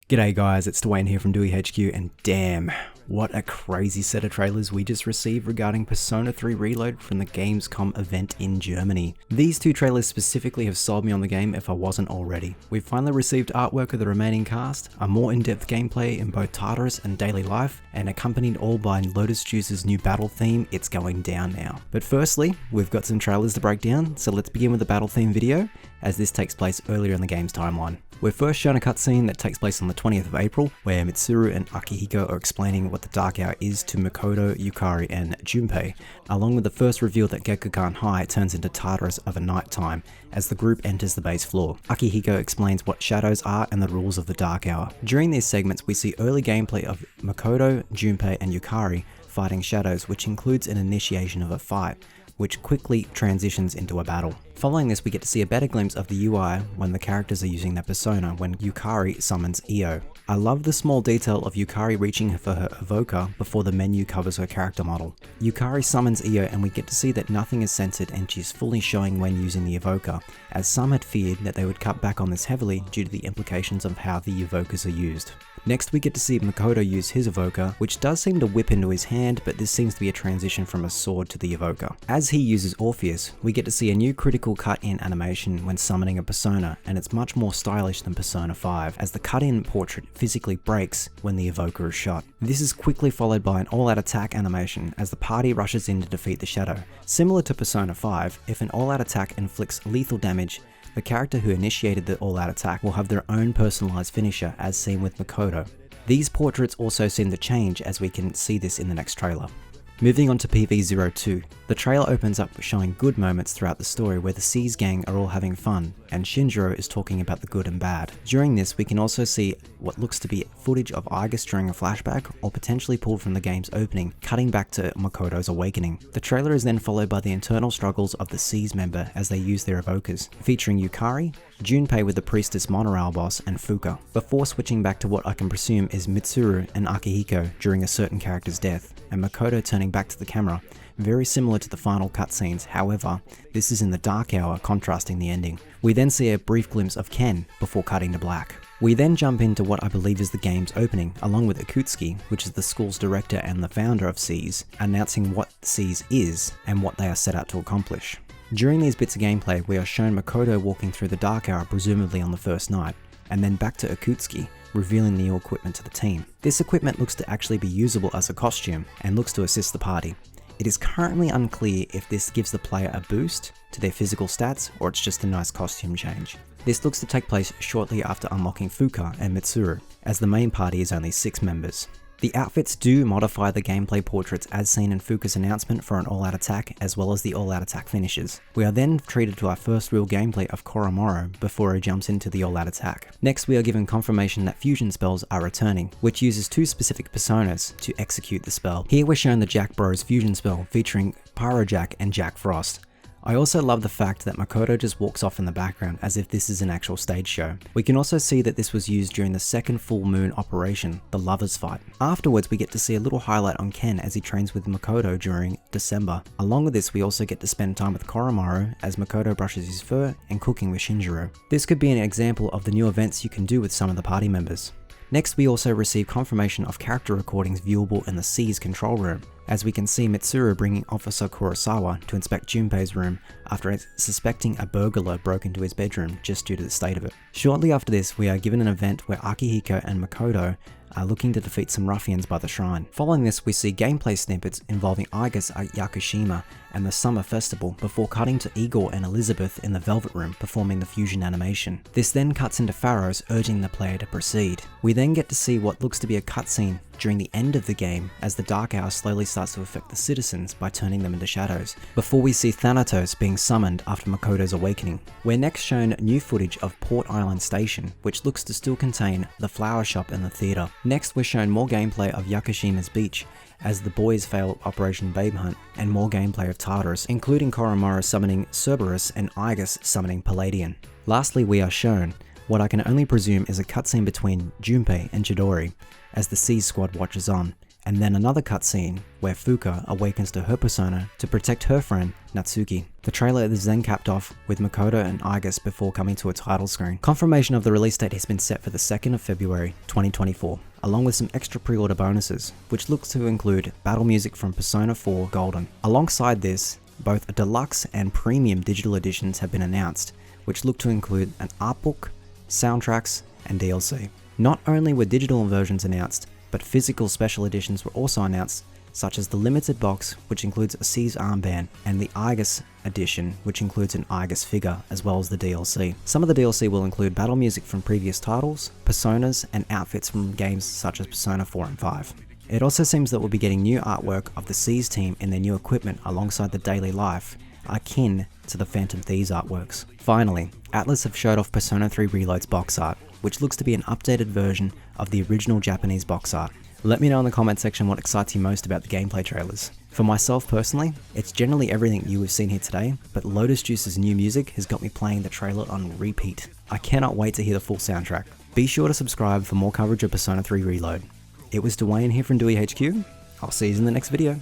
G'day guys, it's Dwayne here from DewyHQ, and damn, what a crazy set of trailers we just received regarding Persona 3 Reload from the Gamescom event in Germany. These two trailers specifically have sold me on the game if I wasn't already. We've finally received artwork of the remaining cast, a more in-depth gameplay in both Tartarus and daily life, and accompanied all by Lotus Juice's new battle theme, It's Going Down Now. But firstly, we've got some trailers to break down, so let's begin with the battle theme video, as this takes place earlier in the game's timeline. We're first shown a cutscene that takes place on the 20th of April, where Mitsuru and Akihiko are explaining what the Dark Hour is to Makoto, Yukari, and Junpei, along with the first reveal that Gekkoukan High turns into Tartarus of a night time, as the group enters the base floor. Akihiko explains what shadows are and the rules of the Dark Hour. During these segments, we see early gameplay of Makoto, Junpei, and Yukari fighting shadows, which includes an initiation of a fight, which quickly transitions into a battle. Following this, we get to see a better glimpse of the UI when the characters are using their persona when Yukari summons Io. I love the small detail of Yukari reaching for her evoker before the menu covers her character model. Yukari summons Io and we get to see that nothing is censored and she's fully showing when using the evoker, as some had feared that they would cut back on this heavily due to the implications of how the evokers are used. Next, we get to see Makoto use his evoker, which does seem to whip into his hand, but this seems to be a transition from a sword to the evoker. As he uses Orpheus, we get to see a new critical cut-in animation when summoning a persona, and it's much more stylish than Persona 5, as the cut-in portrait physically breaks when the evoker is shot. This is quickly followed by an all-out attack animation as the party rushes in to defeat the shadow. Similar to Persona 5, if an all-out attack inflicts lethal damage, the character who initiated the all-out attack will have their own personalized finisher, as seen with Makoto. These portraits also seem to change, as we can see this in the next trailer. Moving on to PV02, the trailer opens up showing good moments throughout the story where the Seize gang are all having fun, and Shinjiro is talking about the good and bad. During this, we can also see what looks to be footage of Aigis during a flashback, or potentially pulled from the game's opening, cutting back to Makoto's awakening. The trailer is then followed by the internal struggles of the Seize member as they use their evokers, featuring Yukari, Junpei with the Priestess Monorail boss, and Fuka, before switching back to what I can presume is Mitsuru and Akihiko during a certain character's death, and Makoto turning back to the camera, very similar to the final cutscenes. However, this is in the Dark Hour, contrasting the ending. We then see a brief glimpse of Ken before cutting to black. We then jump into what I believe is the game's opening, along with Akutsuki, which is the school's director and the founder of Seize, announcing what Seize is and what they are set out to accomplish. During these bits of gameplay, we are shown Makoto walking through the Dark Hour, presumably on the first night, and then back to Akutsuki, revealing the new equipment to the team. This equipment looks to actually be usable as a costume, and looks to assist the party. It is currently unclear if this gives the player a boost to their physical stats, or it's just a nice costume change. This looks to take place shortly after unlocking Fuka and Mitsuru, as the main party is only 6 members. The outfits do modify the gameplay portraits as seen in Fuka's announcement for an all-out attack, as well as the all-out attack finishes. We are then treated to our first real gameplay of Koromoro before he jumps into the all-out attack. Next, we are given confirmation that fusion spells are returning, which uses 2 specific personas to execute the spell. Here we're shown the Jack Bros fusion spell featuring Pyro Jack and Jack Frost. I also love the fact that Makoto just walks off in the background as if this is an actual stage show. We can also see that this was used during the second full moon operation, the Lovers Fight. Afterwards, we get to see a little highlight on Ken as he trains with Makoto during December. Along with this, we also get to spend time with Koromoro as Makoto brushes his fur and cooking with Shinjiro. This could be an example of the new events you can do with some of the party members. Next, we also receive confirmation of character recordings viewable in the Seize control room, as we can see Mitsuru bringing Officer Kurosawa to inspect Junpei's room after suspecting a burglar broke into his bedroom just due to the state of it. Shortly after this, we are given an event where Akihiko and Makoto are looking to defeat some ruffians by the shrine. Following this, we see gameplay snippets involving Aigis at Yakushima and the Summer Festival before cutting to Igor and Elizabeth in the Velvet Room performing the fusion animation. This then cuts into Pharos urging the player to proceed. We then get to see what looks to be a cutscene during the end of the game as the Dark Hour slowly starts to affect the citizens by turning them into shadows, before we see Thanatos being summoned after Makoto's awakening. We're next shown new footage of Port Island Station, which looks to still contain the flower shop and the theatre. Next, we're shown more gameplay of Yakushima's beach as the boys fail Operation Babe Hunt, and more gameplay of Tartarus, including Koromoro summoning Cerberus and Aigis summoning Palladian. Lastly, we are shown what I can only presume is a cutscene between Junpei and Chidori as the Seize squad watches on, and then another cutscene where Fuka awakens to her persona to protect her friend, Natsuki. The trailer is then capped off with Makoto and Aigis before coming to a title screen. Confirmation of the release date has been set for the 2nd of February 2024, along with some extra pre-order bonuses, which looks to include battle music from Persona 4 Golden. Alongside this, both a deluxe and premium digital editions have been announced, which look to include an art book, soundtracks, and DLC. Not only were digital versions announced, but physical special editions were also announced, such as the limited box, which includes a C's armband, and the Aigis edition, which includes an Aigis figure, as well as the DLC. Some of the DLC will include battle music from previous titles, personas, and outfits from games such as Persona 4 and 5. It also seems that we'll be getting new artwork of the C's team in their new equipment alongside the daily life, akin to the Phantom Thieves artworks. Finally, Atlus have showed off Persona 3 Reload's box art, which looks to be an updated version of the original Japanese box art. Let me know in the comment section what excites you most about the gameplay trailers. For myself personally, it's generally everything you have seen here today, but Lotus Juice's new music has got me playing the trailer on repeat. I cannot wait to hear the full soundtrack. Be sure to subscribe for more coverage of Persona 3 Reload. It was Dwayne here from DewyHQ. I'll see you in the next video.